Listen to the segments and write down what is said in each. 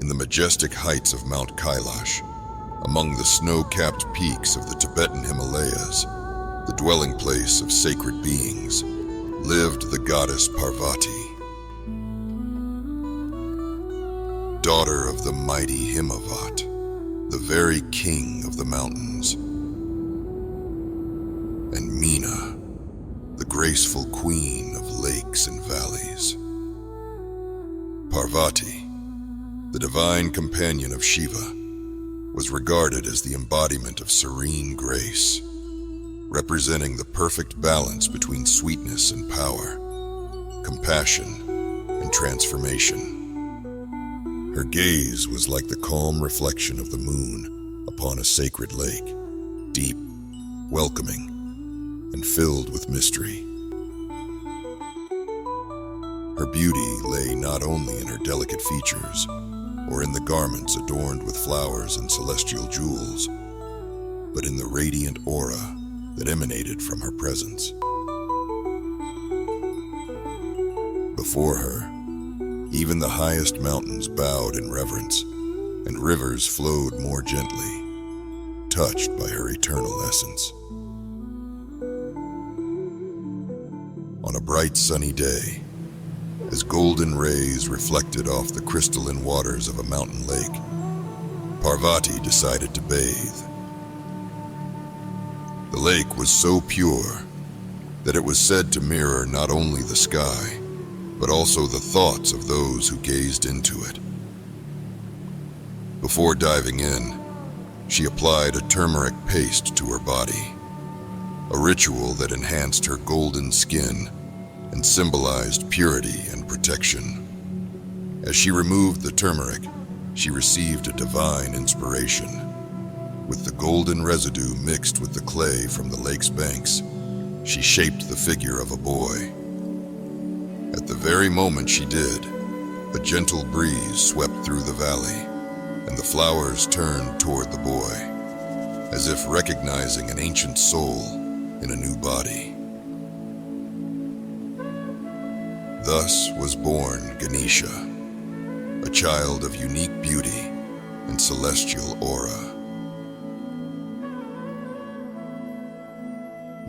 in the majestic heights of Mount Kailash, among the snow-capped peaks of the Tibetan Himalayas, the dwelling place of sacred beings, lived the goddess Parvati, daughter of the mighty Himavat, the very king of the mountains, and Meena, the graceful queen of lakes and valleys. Parvati, the divine companion of Shiva, was regarded as the embodiment of serene grace, representing the perfect balance between sweetness and power, compassion and transformation. Her gaze was like the calm reflection of the moon upon a sacred lake, deep, welcoming, and filled with mystery. Her beauty lay not only in her delicate features, or in the garments adorned with flowers and celestial jewels, but in the radiant aura that emanated from her presence. Before her, even the highest mountains bowed in reverence, and rivers flowed more gently, touched by her eternal essence. On a bright sunny day, as golden rays reflected off the crystalline waters of a mountain lake, Parvati decided to bathe. The lake was so pure that it was said to mirror not only the sky, but also the thoughts of those who gazed into it. Before diving in, she applied a turmeric paste to her body, a ritual that enhanced her golden skin and symbolized purity and protection. As she removed the turmeric, she received a divine inspiration. With the golden residue mixed with the clay from the lake's banks, she shaped the figure of a boy. At the very moment she did, a gentle breeze swept through the valley, and the flowers turned toward the boy, as if recognizing an ancient soul in a new body. Thus was born Ganesha, a child of unique beauty and celestial aura.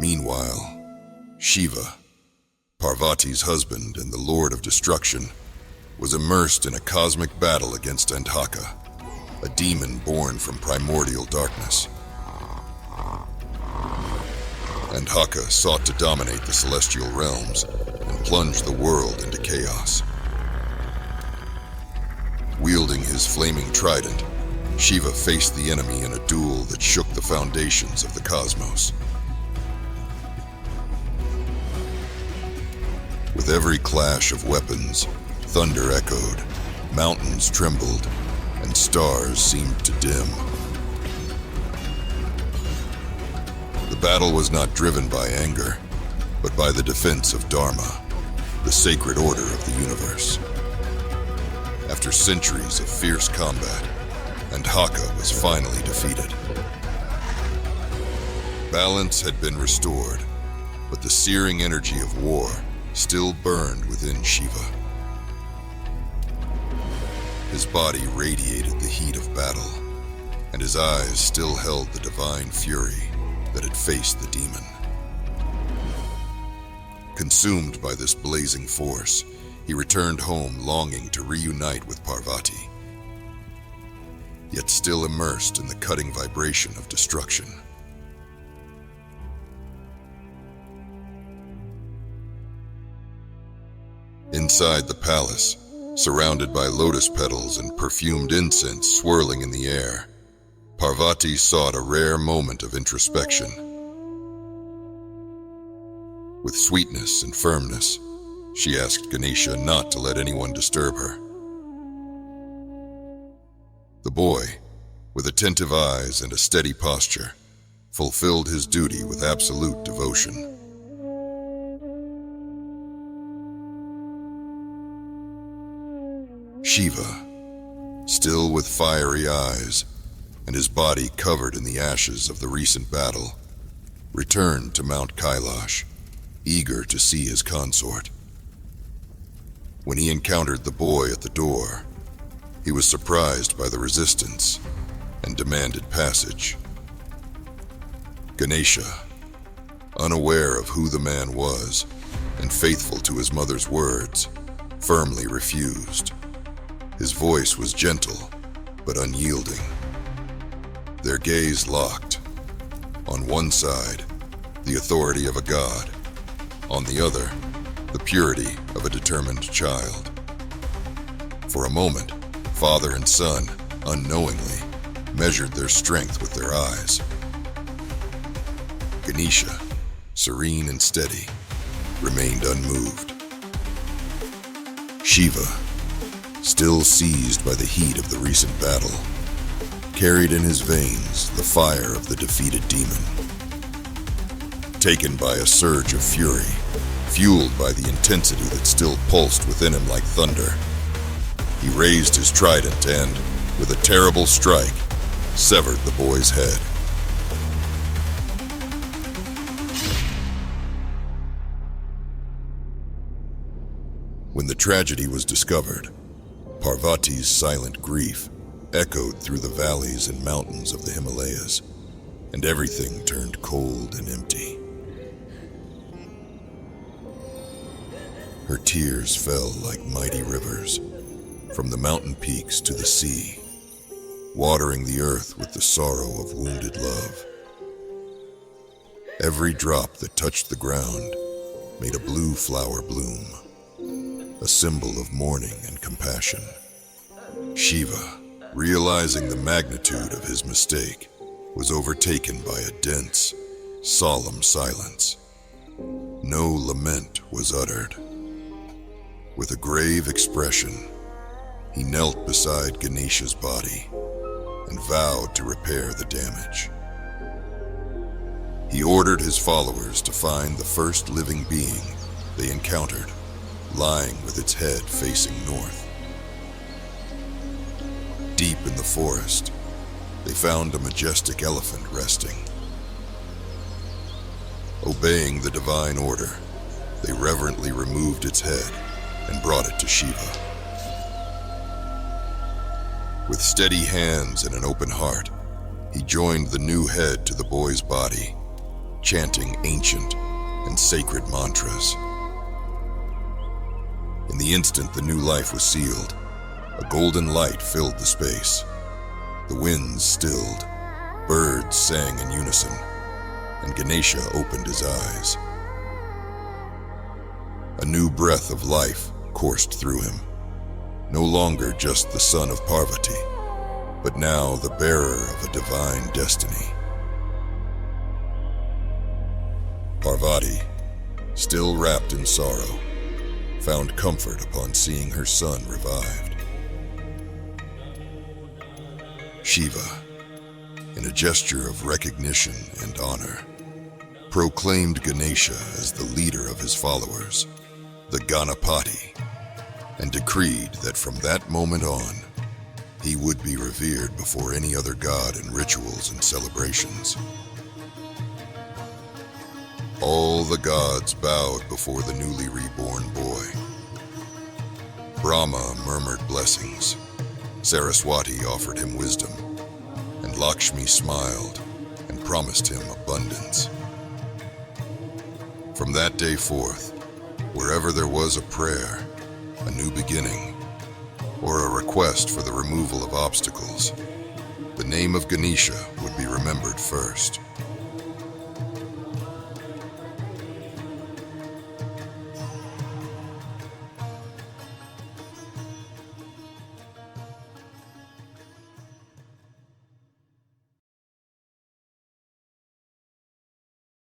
Meanwhile, Shiva, Parvati's husband and the Lord of Destruction, was immersed in a cosmic battle against Andhaka, a demon born from primordial darkness. Andhaka sought to dominate the celestial realms and plunge the world into chaos. Wielding his flaming trident, Shiva faced the enemy in a duel that shook the foundations of the cosmos. With every clash of weapons, thunder echoed, mountains trembled, and stars seemed to dim. The battle was not driven by anger, but by the defense of Dharma, the sacred order of the universe. After centuries of fierce combat, Andhaka was finally defeated. Balance had been restored, but the searing energy of war still burned within Shiva. His body radiated the heat of battle, and his eyes still held the divine fury that had faced the demon. Consumed by this blazing force, he returned home longing to reunite with Parvati, yet still immersed in the cutting vibration of destruction. Inside the palace, surrounded by lotus petals and perfumed incense swirling in the air, Parvati sought a rare moment of introspection. With sweetness and firmness, she asked Ganesha not to let anyone disturb her. The boy, with attentive eyes and a steady posture, fulfilled his duty with absolute devotion. Shiva, still with fiery eyes and his body covered in the ashes of the recent battle, returned to Mount Kailash, eager to see his consort. When he encountered the boy at the door, He was surprised by the resistance and demanded passage. Ganesha, unaware of who the man was and faithful to his mother's words, firmly refused. His voice was gentle but unyielding. Their gaze locked. On one side, the authority of a god. On the other, the purity of a determined child. For a moment, father and son, unknowingly, measured their strength with their eyes. Ganesha, serene and steady, remained unmoved. Shiva, still seized by the heat of the recent battle, carried in his veins the fire of the defeated demon. Taken by a surge of fury, fueled by the intensity that still pulsed within him like thunder, he raised his trident and, with a terrible strike, severed the boy's head. When the tragedy was discovered, Parvati's silent grief echoed through the valleys and mountains of the Himalayas, and everything turned cold and empty. Her tears fell like mighty rivers, from the mountain peaks to the sea, watering the earth with the sorrow of wounded love. Every drop that touched the ground made a blue flower bloom, a symbol of mourning and compassion. Shiva, realizing the magnitude of his mistake, was overtaken by a dense, solemn silence. No lament was uttered. With a grave expression, he knelt beside Ganesha's body and vowed to repair the damage. He ordered his followers to find the first living being they encountered, lying with its head facing north. Deep in the forest, they found a majestic elephant resting. Obeying the divine order, they reverently removed its head and brought it to Shiva. With steady hands and an open heart, he joined the new head to the boy's body, chanting ancient and sacred mantras. In the instant the new life was sealed, a golden light filled the space. The winds stilled, birds sang in unison, and Ganesha opened his eyes. A new breath of life coursed through him, no longer just the son of Parvati, but now the bearer of a divine destiny. Parvati, still wrapped in sorrow, found comfort upon seeing her son revived. Shiva, in a gesture of recognition and honor, proclaimed Ganesha as the leader of his followers, the Ganapati, and decreed that from that moment on, he would be revered before any other god in rituals and celebrations. All the gods bowed before the newly reborn boy. Brahma murmured blessings, Saraswati offered him wisdom, and Lakshmi smiled and promised him abundance. From that day forth, wherever there was a prayer, a new beginning, or a request for the removal of obstacles, the name of Ganesha would be remembered first.